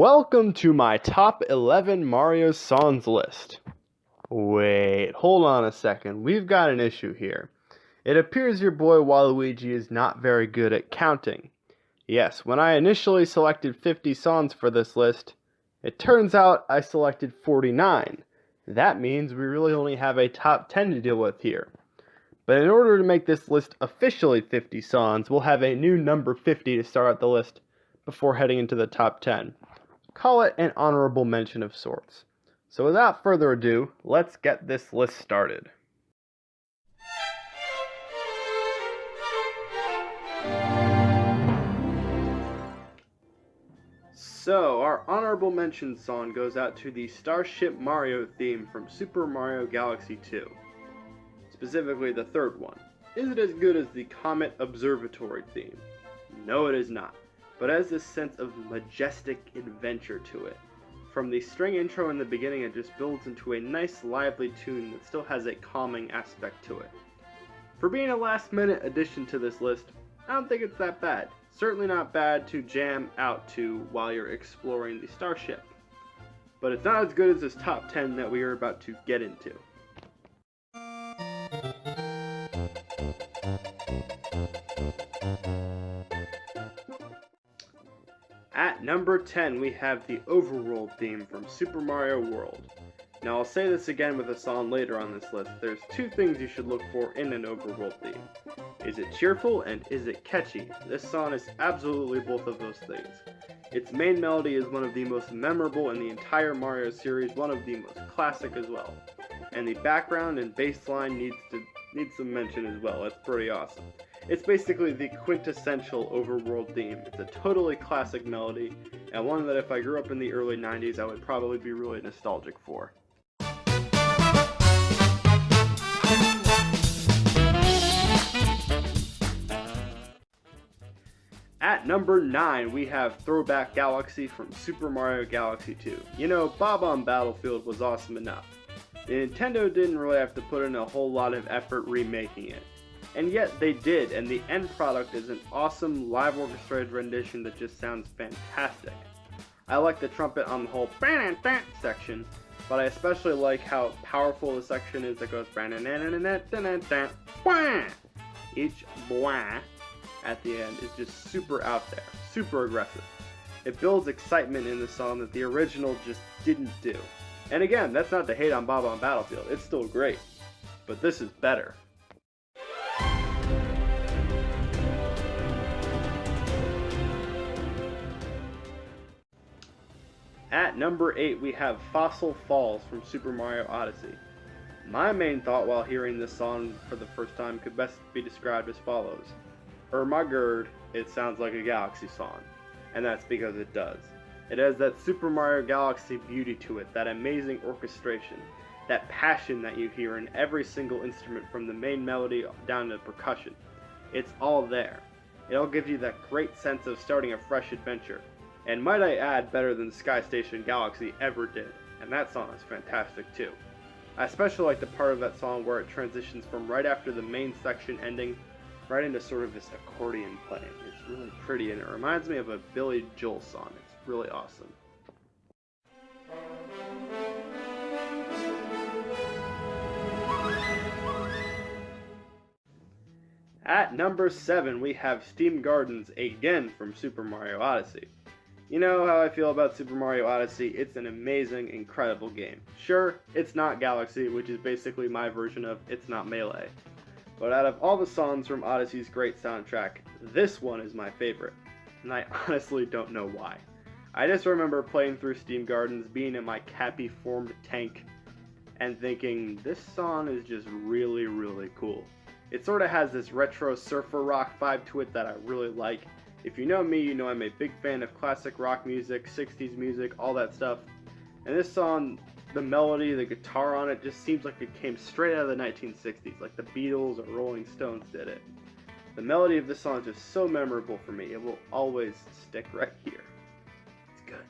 Welcome to my top 11 Mario songs list. Wait, hold on a second. We've got an issue here. It appears your boy Waluigi is not very good at counting. Yes, when I initially selected 50 songs for this list, it turns out I selected 49. That means we really only have a top 10 to deal with here. But in order to make this list officially 50 songs, we'll have a new number 50 to start out the list before heading into the top 10. Call it an honorable mention of sorts. So without further ado, let's get this list started. So, our honorable mention song goes out to the Starship Mario theme from Super Mario Galaxy 2. Specifically the third one. Is it as good as the Comet Observatory theme? No, it is not, but it has this sense of majestic adventure to it. From the string intro in the beginning, it just builds into a nice lively tune that still has a calming aspect to it. For being a last minute addition to this list, I don't think it's that bad. Certainly not bad to jam out to while you're exploring the starship. But it's not as good as this top 10 that we are about to get into. At number 10, we have the Overworld theme from Super Mario World. Now, I'll say this again with a song later on this list. There's two things you should look for in an Overworld theme. Is it cheerful and is it catchy? This song is absolutely both of those things. Its main melody is one of the most memorable in the entire Mario series, one of the most classic as well. And the background and bass line needs some mention as well. It's pretty awesome. It's basically the quintessential Overworld theme. It's a totally classic melody, and one that if I grew up in the early 90s, I would probably be really nostalgic for. At number 9, we have Throwback Galaxy from Super Mario Galaxy 2. You know, Bob on Battlefield was awesome enough. Nintendo didn't really have to put in a whole lot of effort remaking it. And yet they did, and the end product is an awesome live orchestrated rendition that just sounds fantastic. I like the trumpet on the whole section, but I especially like how powerful the section is that goes each blah at the end is just super out there, super aggressive. It builds excitement in the song that the original just didn't do. And again, that's not to hate on Bob on Battlefield, it's still great, but this is better. At number 8, we have Fossil Falls from Super Mario Odyssey. My main thought while hearing this song for the first time could best be described as follows. My gerd, it sounds like a Galaxy song, and that's because it does. It has that Super Mario Galaxy beauty to it, that amazing orchestration, that passion that you hear in every single instrument from the main melody down to percussion. It's all there. It'll give you that great sense of starting a fresh adventure. And might I add, better than Sky Station Galaxy ever did, and that song is fantastic too. I especially like the part of that song where it transitions from right after the main section ending, right into sort of this accordion playing. It's really pretty, and it reminds me of a Billy Joel song. It's really awesome. At number 7, we have Steam Gardens again from Super Mario Odyssey. You know how I feel about Super Mario Odyssey. It's an amazing, incredible game. Sure, it's not Galaxy, which is basically my version of It's Not Melee. But out of all the songs from Odyssey's great soundtrack, this one is my favorite. And I honestly don't know why. I just remember playing through Steam Gardens, being in my Cappy-formed tank, and thinking, this song is just really, really cool. It sort of has this retro surfer rock vibe to it that I really like. If you know me, you know I'm a big fan of classic rock music, 60s music, all that stuff. And this song, the melody, the guitar on it just seems like it came straight out of the 1960s, like the Beatles or Rolling Stones did it. The melody of this song is just so memorable for me, it will always stick right here. It's good.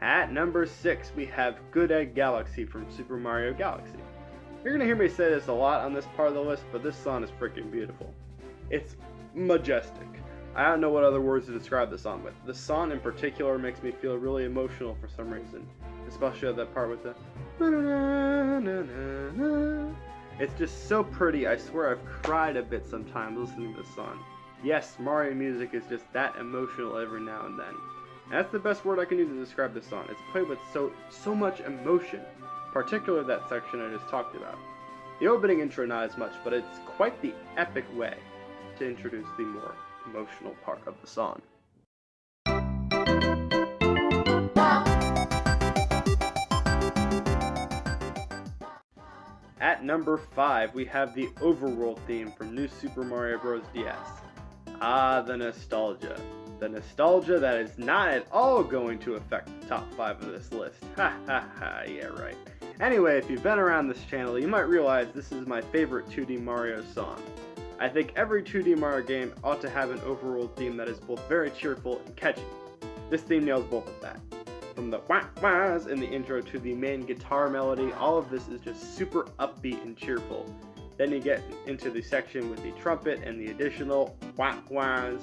At number 6, we have Good Egg Galaxy from Super Mario Galaxy. You're gonna hear me say this a lot on this part of the list, but this song is freaking beautiful. It's majestic. I don't know what other words to describe the song with. The song in particular makes me feel really emotional for some reason, especially that part with the it's just so pretty. I swear I've cried a bit sometimes listening to this song. Yes, Mario music is just that emotional every now and then. And that's the best word I can use to describe this song. It's played with so much emotion, particularly that section I just talked about. The opening intro not as much, but it's quite the epic way to introduce the more emotional part of the song. At number 5, we have the Overworld theme from New Super Mario Bros. DS. Ah, the nostalgia. The nostalgia that is not at all going to affect the top 5 of this list. Ha ha ha, yeah right. Anyway, if you've been around this channel, you might realize this is my favorite 2D Mario song. I think every 2D Mario game ought to have an overworld theme that is both very cheerful and catchy. This theme nails both of that. From the wah-wahs in the intro to the main guitar melody, all of this is just super upbeat and cheerful. Then you get into the section with the trumpet and the additional wah-wahs,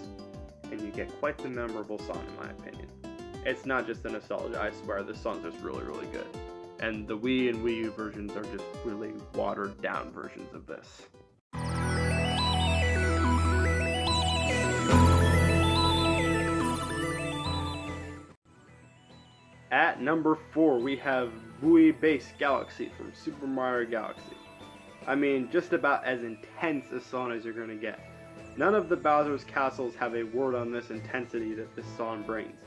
and you get quite the memorable song in my opinion. It's not just the nostalgia, I swear, this song's just really, really good. And the Wii and Wii U versions are just really watered down versions of this. At number 4, we have Bui Base Galaxy from Super Mario Galaxy. I mean, just about as intense a song as you're gonna get. None of the Bowser's castles have a word on this intensity that this song brings.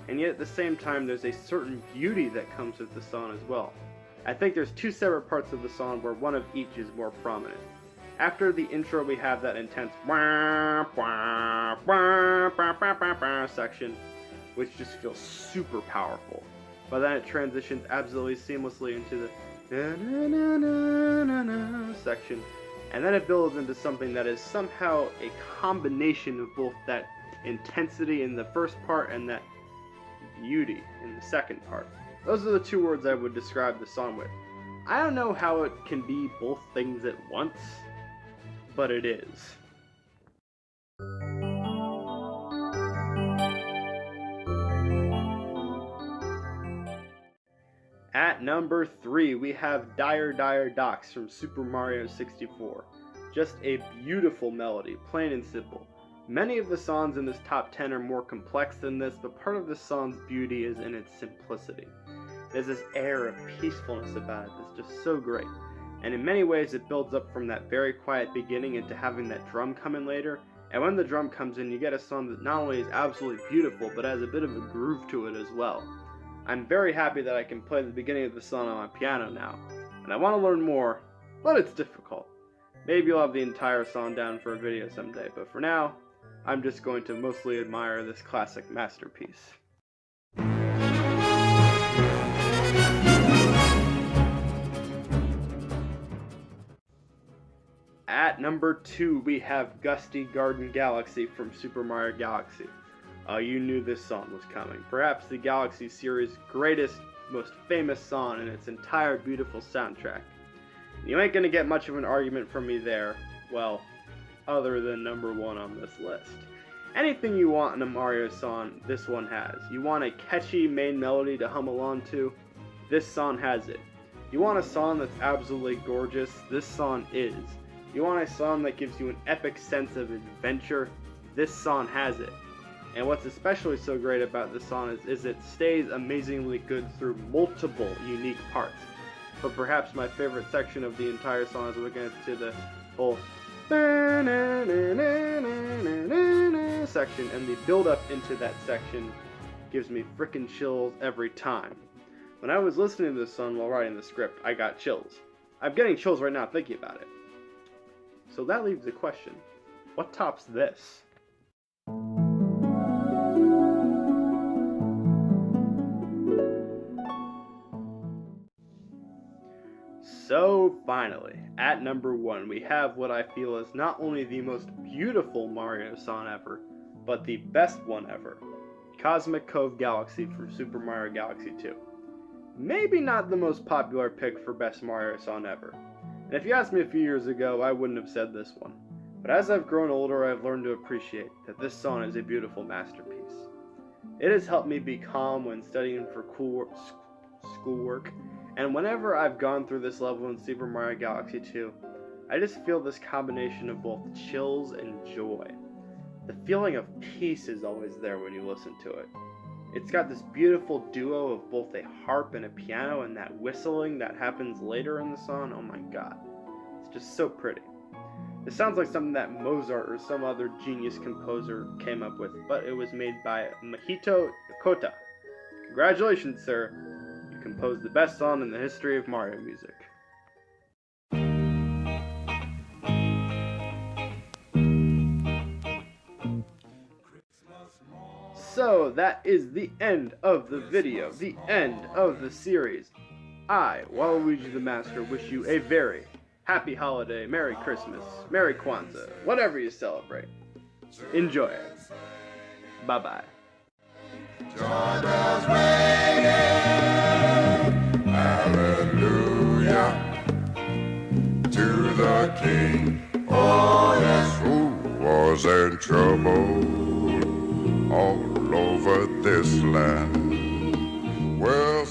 And yet at the same time, there's a certain beauty that comes with the song as well. I think there's 2 separate parts of the song where one of each is more prominent. After the intro, we have that intense section, which just feels super powerful. But then it transitions absolutely seamlessly into the section, and then it builds into something that is somehow a combination of both that intensity in the first part and that beauty in the second part. Those are the 2 words I would describe the song with. I don't know how it can be both things at once, but it is. At number 3, we have Dire Dire Docks from Super Mario 64. Just a beautiful melody, plain and simple. Many of the songs in this top 10 are more complex than this, but part of this song's beauty is in its simplicity. There's this air of peacefulness about it that's just so great. And in many ways it builds up from that very quiet beginning into having that drum come in later, and when the drum comes in you get a song that not only is absolutely beautiful, but has a bit of a groove to it as well. I'm very happy that I can play the beginning of the song on my piano now, and I want to learn more, but it's difficult. Maybe I'll have the entire song down for a video someday, but for now, I'm just going to mostly admire this classic masterpiece. At number 2, we have Gusty Garden Galaxy from Super Mario Galaxy. You knew this song was coming. Perhaps the Galaxy series' greatest, most famous song in its entire beautiful soundtrack. You ain't gonna get much of an argument from me there, well, other than number 1 on this list. Anything you want in a Mario song, this one has. You want a catchy main melody to hum along to? This song has it. You want a song that's absolutely gorgeous? This song is. You want a song that gives you an epic sense of adventure? This song has it. And what's especially so great about this song is it stays amazingly good through multiple unique parts. But perhaps my favorite section of the entire song is when it gets to the whole section, and the build up into that section gives me frickin' chills every time. When I was listening to this song while writing the script, I got chills. I'm getting chills right now thinking about it. So that leaves the question, what tops this? So finally, at number 1, we have what I feel is not only the most beautiful Mario song ever, but the best one ever. Cosmic Cove Galaxy from Super Mario Galaxy 2. Maybe not the most popular pick for best Mario song ever. And if you asked me a few years ago, I wouldn't have said this one. But as I've grown older, I've learned to appreciate that this song is a beautiful masterpiece. It has helped me be calm when studying for schoolwork, and whenever I've gone through this level in Super Mario Galaxy 2, I just feel this combination of both chills and joy. The feeling of peace is always there when you listen to it. It's got this beautiful duo of both a harp and a piano, and that whistling that happens later in the song, oh my god. It's just so pretty. It sounds like something that Mozart or some other genius composer came up with, but it was made by Mahito Yokota. Congratulations, sir. You composed the best song in the history of Mario music. So that is the end of the video, the end of the series. I, Waluigi the Master, wish you a very happy holiday, Merry Christmas, Merry Kwanzaa, whatever you celebrate. Enjoy it. Bye-bye. Joy bells ringing, hallelujah, to the King. Oh yes, who was in trouble all over this land? Well,